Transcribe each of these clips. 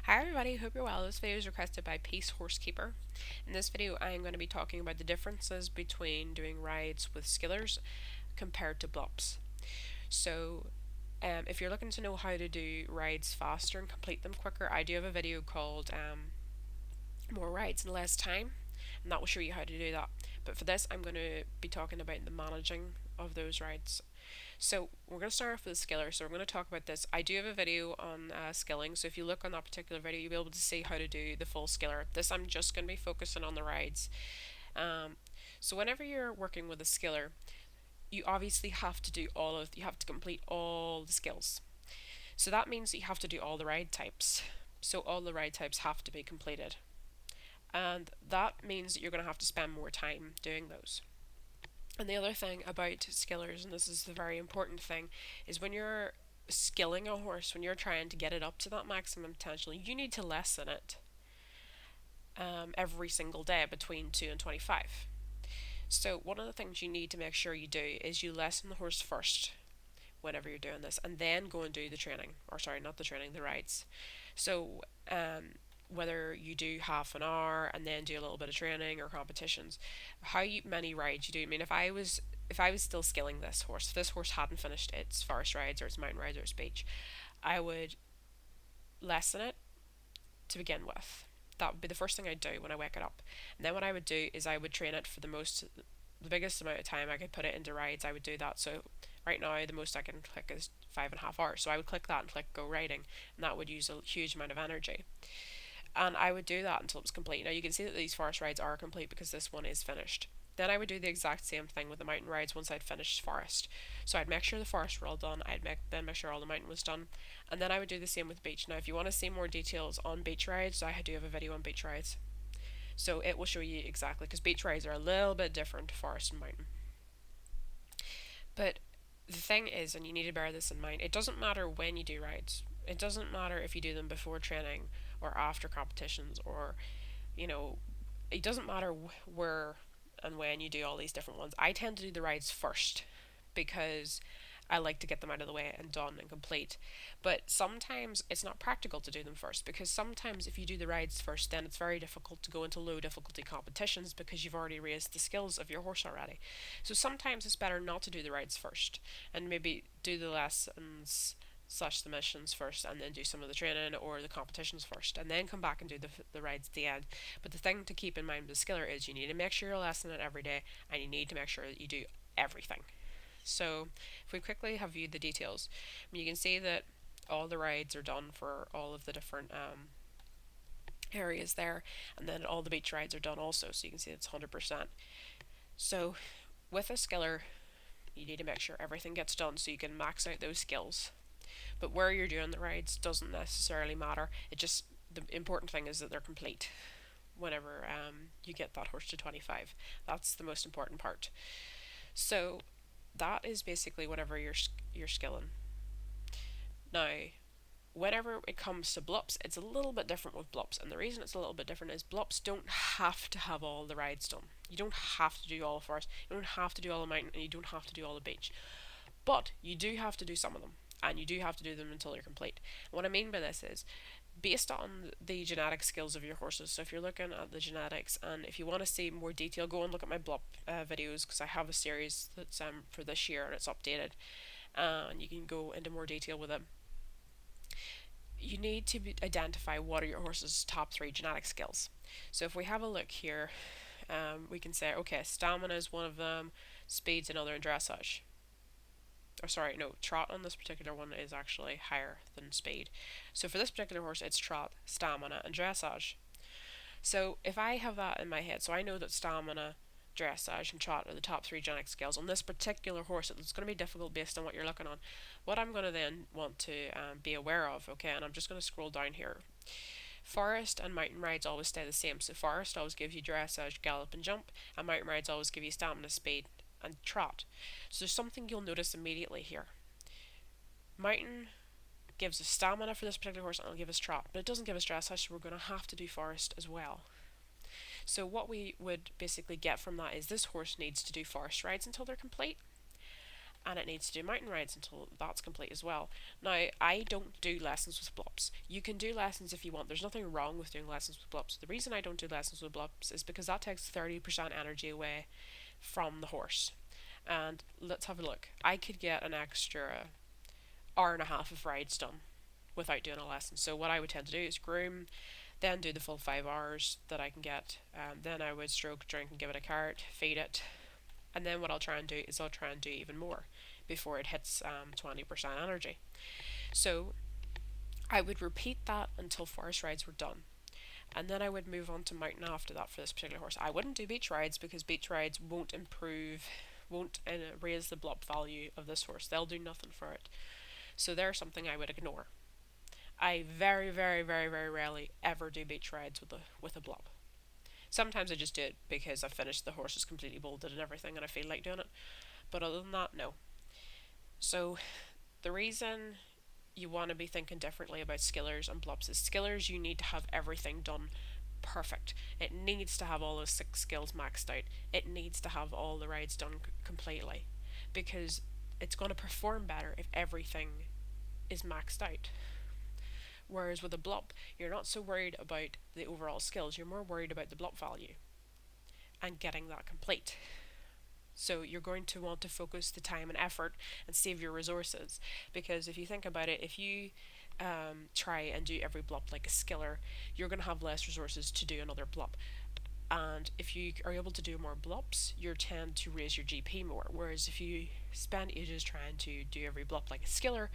Hi everybody, hope you're well. This video is requested by PeaceHorseKeeper. In this video I am going to be talking about the differences between doing rides with skillers compared to blups. So if you're looking to know how to do rides faster and complete them quicker, I do have a video called More Rides in Less Time, and that will show you how to do that. But for this I'm going to be talking about the managing of those rides. So we're going to start off with a skiller. So we're going to talk about this. I do have a video on skilling. So if you look on that particular video, you'll be able to see how to do the full skiller. This I'm just going to be focusing on the rides. Um, so whenever you're working with a skiller, you obviously have to you have to complete all the skills. So that means that you have to do all the ride types. So all the ride types have to be completed. And that means that you're going to have to spend more time doing those. And the other thing about skillers, and this is the very important thing, is when you're skilling a horse, when you're trying to get it up to that maximum potential, you need to lessen it every single day between 2 and 25. So one of the things you need to make sure you do is you lessen the horse first whenever you're doing this, and then go and do the training, or sorry, not the training, the rides. So whether you do half an hour and then do a little bit of training or competitions, many rides you do. I mean, if I was still skilling this horse, if this horse hadn't finished its forest rides or its mountain rides or its beach, I would lessen it to begin with. That would be the first thing I'd do when I wake it up. And then what I would do is I would train it for the biggest amount of time I could put it into rides. I would do that. So right now the most I can click is 5.5 hours. So I would click that and click go riding, and that would use a huge amount of energy. And I would do that until it was complete. Now you can see that these forest rides are complete because this one is finished. Then I would do the exact same thing with the mountain rides once I'd finished forest. So I'd make sure the forest were all done, then make sure all the mountain was done, and then I would do the same with beach. Now if you want to see more details on beach rides, I do have a video on beach rides. So it will show you exactly, because beach rides are a little bit different to forest and mountain. But the thing is, and you need to bear this in mind, it doesn't matter when you do rides. It doesn't matter if you do them before training or after competitions, or, you know, it doesn't matter where and when you do all these different ones. I tend to do the rides first because I like to get them out of the way and done and complete. But sometimes it's not practical to do them first, because sometimes if you do the rides first, then it's very difficult to go into low difficulty competitions because you've already raised the skills of your horse already. So sometimes it's better not to do the rides first and maybe do the lessons slash the missions first, and then do some of the training or the competitions first, and then come back and do the rides at the end. But the thing to keep in mind with the skiller is you need to make sure you're lessoning it every day, and you need to make sure that you do everything. So if we quickly have viewed the details, you can see that all the rides are done for all of the different areas there, and then all the beach rides are done also, so you can see it's 100%. So with a skiller, you need to make sure everything gets done so you can max out those skills. But where you're doing the rides doesn't necessarily matter. The important thing is that they're complete whenever you get that horse to 25. That's the most important part. So that is basically whenever you're skilling. Now, whenever it comes to blups, it's a little bit different with blups, and the reason it's a little bit different is blups don't have to have all the rides done. You don't have to do all the forest, you don't have to do all the mountain, and you don't have to do all the beach. But you do have to do some of them, and you do have to do them until they're complete. And what I mean by this is, based on the genetic skills of your horses, so if you're looking at the genetics, and if you want to see more detail, go and look at my blup videos, because I have a series that's for this year and it's updated, and you can go into more detail with it. You need to identify what are your horse's top 3 genetic skills. So if we have a look here, we can say, okay, stamina is one of them, speed's another, and dressage. Or sorry, no, trot on this particular one is actually higher than speed. So for this particular horse, it's trot, stamina, and dressage. So if I have that in my head, so I know that stamina, dressage, and trot are the top 3 genetic skills on this particular horse. It's going to be difficult based on what you're looking on. What I'm going to then want to be aware of, okay, and I'm just going to scroll down here. Forest and mountain rides always stay the same. So forest always gives you dressage, gallop, and jump, and mountain rides always give you stamina, speed, and trot. So there's something you'll notice immediately here. Mountain gives us stamina for this particular horse, and it'll give us trot, but it doesn't give us dressage, so we're going to have to do forest as well. So what we would basically get from that is this horse needs to do forest rides until they're complete, and it needs to do mountain rides until that's complete as well. Now, I don't do lessons with blups. You can do lessons if you want. There's nothing wrong with doing lessons with blups. The reason I don't do lessons with blups is because that takes 30% energy away from the horse. And let's have a look. I could get an extra hour and a half of rides done without doing a lesson. So what I would tend to do is groom, then do the full 5 hours that I can get. Then I would stroke, drink, and give it a carrot, feed it, and then what I'll try and do is I'll try and do even more before it hits 20% energy. So I would repeat that until forest rides were done. And then I would move on to mountain after that for this particular horse. I wouldn't do beach rides because beach rides won't raise the blup value of this horse. They'll do nothing for it. So they're something I would ignore. I very, very, very, very rarely ever do beach rides with a blup. Sometimes I just do it because I've finished the horse is completely bolted and everything and I feel like doing it. But other than that, no. So the reason you want to be thinking differently about skillers and blups is skillers you need to have everything done perfect. It needs to have all those 6 skills maxed out. It needs to have all the rides done completely because it's going to perform better if everything is maxed out. Whereas with a blup, you're not so worried about the overall skills, you're more worried about the blup value and getting that complete. So you're going to want to focus the time and effort and save your resources. Because if you think about it, if you try and do every blup like a skiller, you're going to have less resources to do another blup. And if you are able to do more blups, you tend to raise your GP more. Whereas if you spend ages trying to do every blup like a skiller,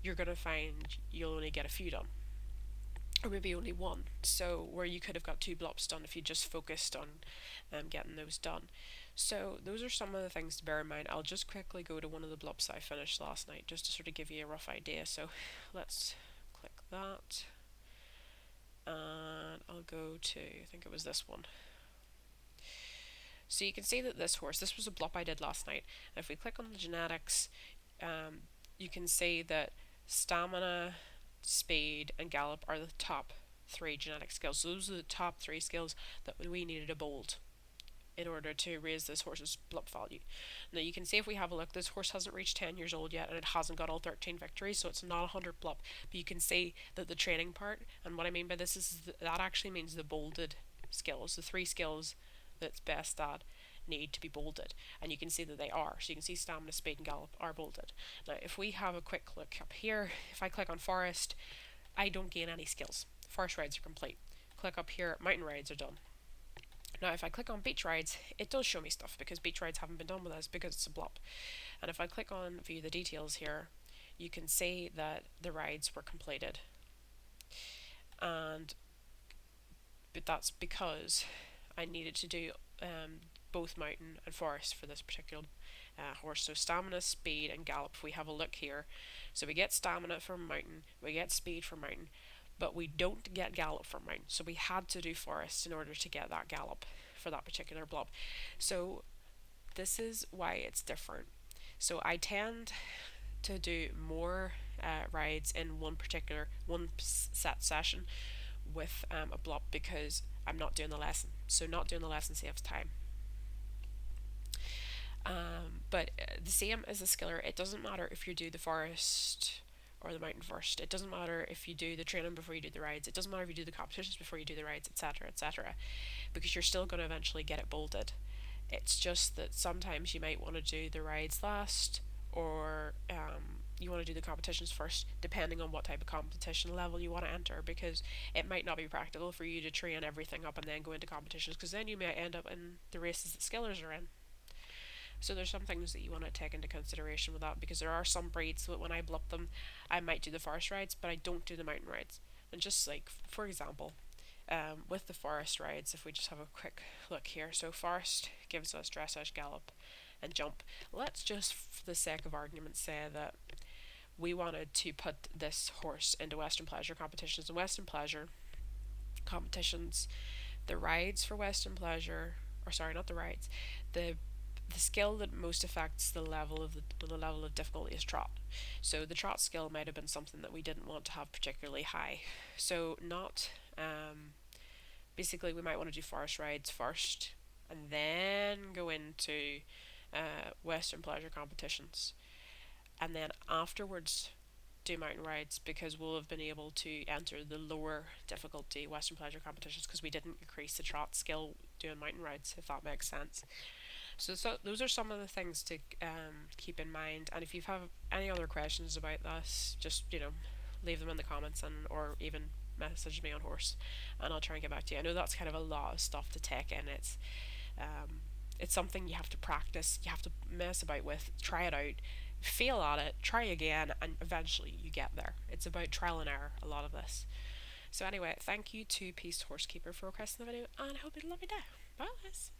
you're going to find you'll only get a few done. Or maybe only one. So where you could have got 2 blups done if you just focused on getting those done. So those are some of the things to bear in mind. I'll just quickly go to one of the blups I finished last night just to sort of give you a rough idea. So let's click that. And I'll go to, I think it was this one. So you can see that this was a blup I did last night. And if we click on the genetics, you can see that stamina, speed, and gallop are the top 3 genetic skills. So those are the top 3 skills that we needed to bold in order to raise this horse's blup value. Now you can see if we have a look, this horse hasn't reached 10 years old yet and it hasn't got all 13 victories, so it's not 100 blup. But you can see that the training part, and what I mean by this is that actually means the bolded skills, the 3 skills that's best at need to be bolded, and you can see that they are. So you can see stamina, speed, and gallop are bolded. Now if we have a quick look up here, if I click on forest, I don't gain any skills. Forest rides are complete. Click up here, mountain rides are done. Now if I click on beach rides, it does show me stuff because beach rides haven't been done with us because it's a blup. And if I click on view the details here, you can see that the rides were completed. But that's because I needed to do both mountain and forest for this particular horse. So stamina, speed, and gallop. If we have a look here, so we get stamina from mountain, we get speed from mountain, but we don't get gallop from mountain. So we had to do forest in order to get that gallop for that particular blup. So this is why it's different. So I tend to do more rides in one set session with a blup because I'm not doing the lesson. So not doing the lesson saves time. But the same as the skiller, it doesn't matter if you do the forest or the mountain first. It doesn't matter if you do the training before you do the rides. It doesn't matter if you do the competitions before you do the rides, etc., etc., because you're still going to eventually get it bolded. It's just that sometimes you might want to do the rides last, or you want to do the competitions first, depending on what type of competition level you want to enter, because it might not be practical for you to train everything up and then go into competitions, because then you may end up in the races that skillers are in. So there's some things that you want to take into consideration with that, because there are some breeds that when I blup them, I might do the forest rides, but I don't do the mountain rides. And just like, for example, with the forest rides, if we just have a quick look here, so forest gives us dressage, gallop, and jump. Let's just, for the sake of argument, say that we wanted to put this horse into Western Pleasure competitions. In Western Pleasure competitions, the rides for Western Pleasure, or sorry, not the rides, the skill that most affects the level of difficulty is trot. So the trot skill might have been something that we didn't want to have particularly high. So not basically we might want to do forest rides first and then go into Western Pleasure competitions. and then afterwards do mountain rides, because we'll have been able to enter the lower difficulty Western pleasure competitions because we didn't increase the trot skill doing mountain rides, if that makes sense. So those are some of the things to keep in mind. And if you have any other questions about this, just leave them in the comments, and or even message me on Horse, and I'll try and get back to you. I know that's kind of a lot of stuff to take in. It's something you have to practice, you have to mess about with, try it out, fail at it, try again, and eventually you get there. It's about trial and error, a lot of this. So anyway, thank you to PeaceHorseKeeper for requesting the video, and I hope you have a lovely day. Bye guys.